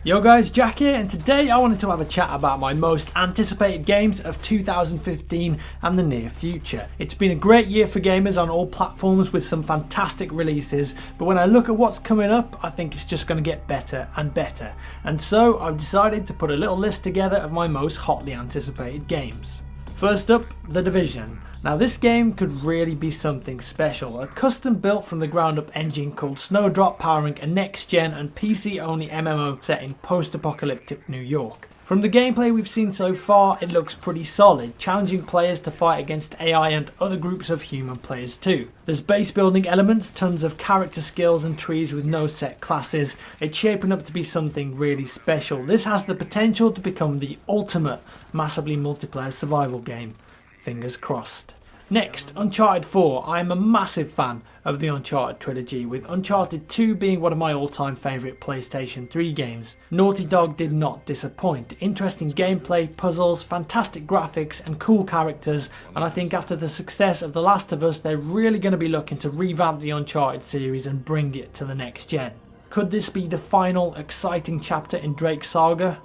Yo guys, Jack here, and today I wanted to have a chat about my most anticipated games of 2015 and the near future. It's been a great year for gamers on all platforms with some fantastic releases, but when I look at what's coming up, I think it's just going to get better and better. And so I've decided to put a little list together of my most hotly anticipated games. First up, The Division. Now this game could really be something special, a custom built from the ground up engine called Snowdrop powering a next gen and PC only MMO set in post-apocalyptic New York. From the gameplay we've seen so far, it looks pretty solid, challenging players to fight against AI and other groups of human players too. There's base building elements, tons of character skills and trees with no set classes. It's shaping up to be something really special. This has the potential to become the ultimate massively multiplayer survival game. Fingers crossed. Next, Uncharted 4. I am a massive fan of the Uncharted trilogy, with Uncharted 2 being one of my all-time favourite PlayStation 3 games. Naughty Dog did not disappoint. Interesting gameplay, puzzles, fantastic graphics and cool characters, and I think after the success of The Last of Us, they're really going to be looking to revamp the Uncharted series and bring it to the next gen. Could this be the final exciting chapter in Drake's saga?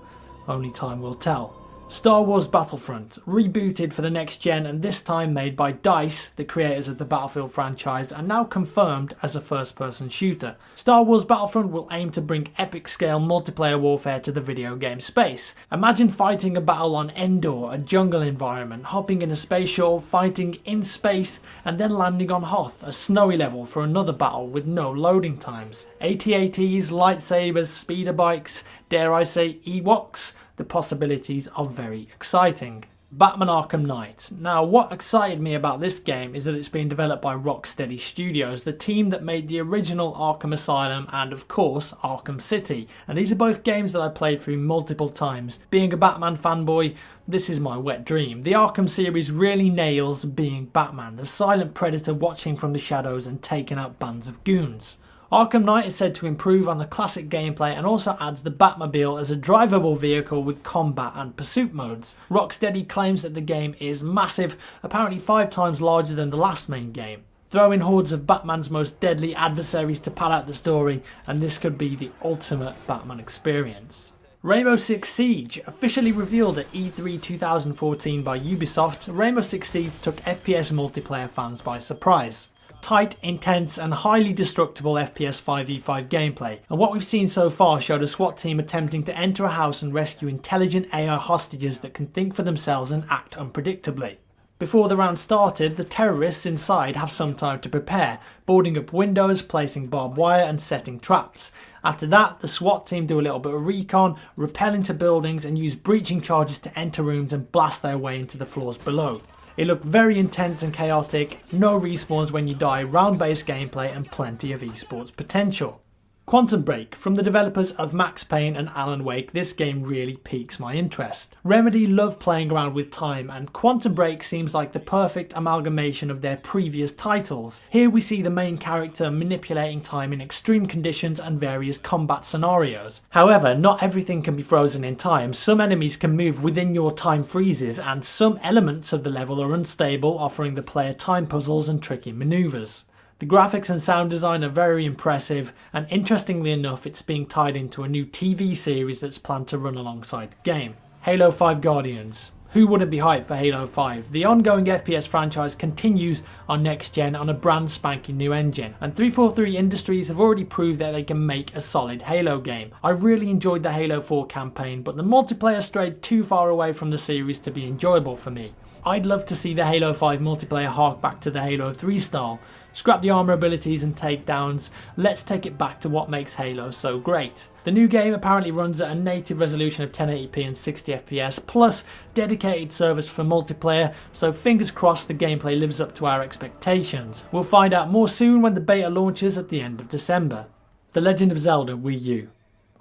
Only time will tell. Star Wars Battlefront, rebooted for the next gen and this time made by DICE, the creators of the Battlefield franchise, and now confirmed as a first-person shooter. Star Wars Battlefront will aim to bring epic-scale multiplayer warfare to the video game space. Imagine fighting a battle on Endor, a jungle environment, hopping in a space shuttle, fighting in space, and then landing on Hoth, a snowy level for another battle with no loading times. AT-ATs, lightsabers, speeder bikes, dare I say Ewoks? The possibilities are very exciting. Batman Arkham Knight. Now what excited me about this game is that it's being developed by Rocksteady Studios, the team that made the original Arkham Asylum and of course Arkham City, and these are both games that I played through multiple times. Being a Batman fanboy, this is my wet dream. The Arkham series really nails being Batman, the silent predator watching from the shadows and taking out bands of goons. Arkham Knight is said to improve on the classic gameplay and also adds the Batmobile as a drivable vehicle with combat and pursuit modes. Rocksteady claims that the game is massive, apparently 5 times larger than the last main game. Throw in hordes of Batman's most deadly adversaries to pad out the story, and this could be the ultimate Batman experience. Rainbow Six Siege, officially revealed at E3 2014 by Ubisoft, Rainbow Six Siege took FPS multiplayer fans by surprise. Tight, intense and highly destructible FPS 5v5 gameplay, and what we've seen so far showed a SWAT team attempting to enter a house and rescue intelligent AI hostages that can think for themselves and act unpredictably. Before the round started, the terrorists inside have some time to prepare, boarding up windows, placing barbed wire and setting traps. After that, the SWAT team do a little bit of recon, rappel into buildings and use breaching charges to enter rooms and blast their way into the floors below. It looked very intense and chaotic, no respawns when you die, round-based gameplay and plenty of esports potential. Quantum Break, from the developers of Max Payne and Alan Wake, this game really piques my interest. Remedy love playing around with time and Quantum Break seems like the perfect amalgamation of their previous titles. Here we see the main character manipulating time in extreme conditions and various combat scenarios. However, not everything can be frozen in time. Some enemies can move within your time freezes and some elements of the level are unstable, offering the player time puzzles and tricky maneuvers. The graphics and sound design are very impressive, and interestingly enough it's being tied into a new TV series that's planned to run alongside the game. Halo 5 Guardians. Who wouldn't be hyped for Halo 5? The ongoing FPS franchise continues on next gen on a brand spanking new engine, and 343 Industries have already proved that they can make a solid Halo game. I really enjoyed the Halo 4 campaign, but the multiplayer strayed too far away from the series to be enjoyable for me. I'd love to see the Halo 5 multiplayer hark back to the Halo 3 style. Scrap the armor abilities and takedowns, let's take it back to what makes Halo so great. The new game apparently runs at a native resolution of 1080p and 60 FPS, plus dedicated servers for multiplayer, so fingers crossed the gameplay lives up to our expectations. We'll find out more soon when the beta launches at the end of December. The Legend of Zelda Wii U.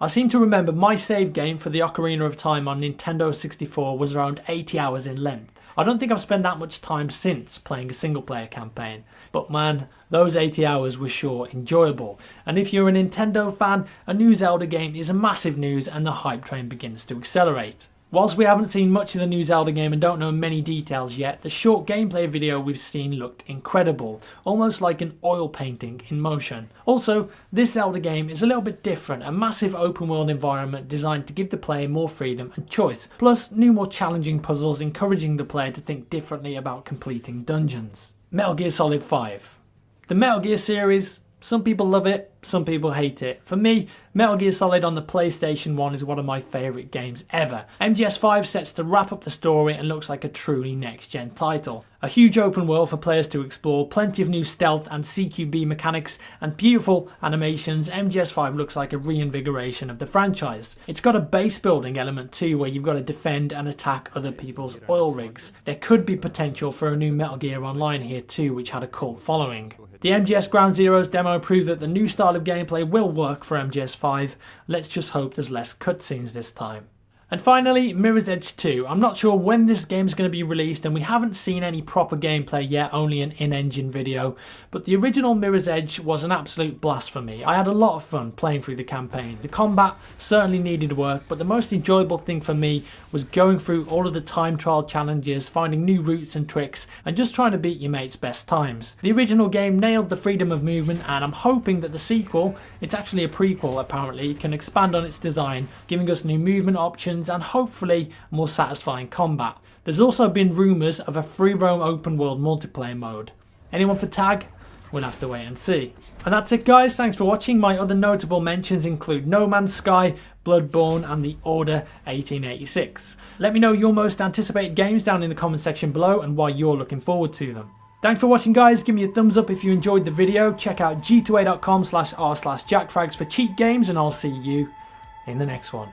I seem to remember my save game for the Ocarina of Time on Nintendo 64 was around 80 hours in length. I don't think I've spent that much time since playing a single player campaign, but man, those 80 hours were sure enjoyable. And if you're a Nintendo fan, a new Zelda game is a massive news and the hype train begins to accelerate. Whilst we haven't seen much of the new Zelda game and don't know many details yet, the short gameplay video we've seen looked incredible, almost like an oil painting in motion. Also, this Zelda game is a little bit different, a massive open world environment designed to give the player more freedom and choice, plus new more challenging puzzles encouraging the player to think differently about completing dungeons. Metal Gear Solid 5. The Metal Gear series, some people love it, some people hate it. For me, Metal Gear Solid on the PlayStation 1 is one of my favourite games ever. MGS5 sets to wrap up the story and looks like a truly next-gen title. A huge open world for players to explore, plenty of new stealth and CQB mechanics, and beautiful animations. MGS5 looks like a reinvigoration of the franchise. It's got a base building element too, where you've got to defend and attack other people's oil rigs. There could be potential for a new Metal Gear Online here too, which had a cult following. The MGS Ground Zeroes demo proved that the new style of gameplay will work for MGS5. Let's just hope there's less cutscenes this time. And finally, Mirror's Edge 2. I'm not sure when this game is going to be released and we haven't seen any proper gameplay yet, only an in-engine video. But the original Mirror's Edge was an absolute blast for me. I had a lot of fun playing through the campaign. The combat certainly needed work, but the most enjoyable thing for me was going through all of the time trial challenges, finding new routes and tricks, and just trying to beat your mate's best times. The original game nailed the freedom of movement, and I'm hoping that the sequel, it's actually a prequel apparently, can expand on its design, giving us new movement options and hopefully more satisfying combat. There's also been rumours of a free roam open world multiplayer mode. Anyone for tag? We'll have to wait and see. And that's it guys, thanks for watching. My other notable mentions include No Man's Sky, Bloodborne and The Order 1886. Let me know your most anticipated games down in the comment section below and why you're looking forward to them. Thanks for watching guys, give me a thumbs up if you enjoyed the video. Check out g2a.com/r/jackfrags for cheap games and I'll see you in the next one.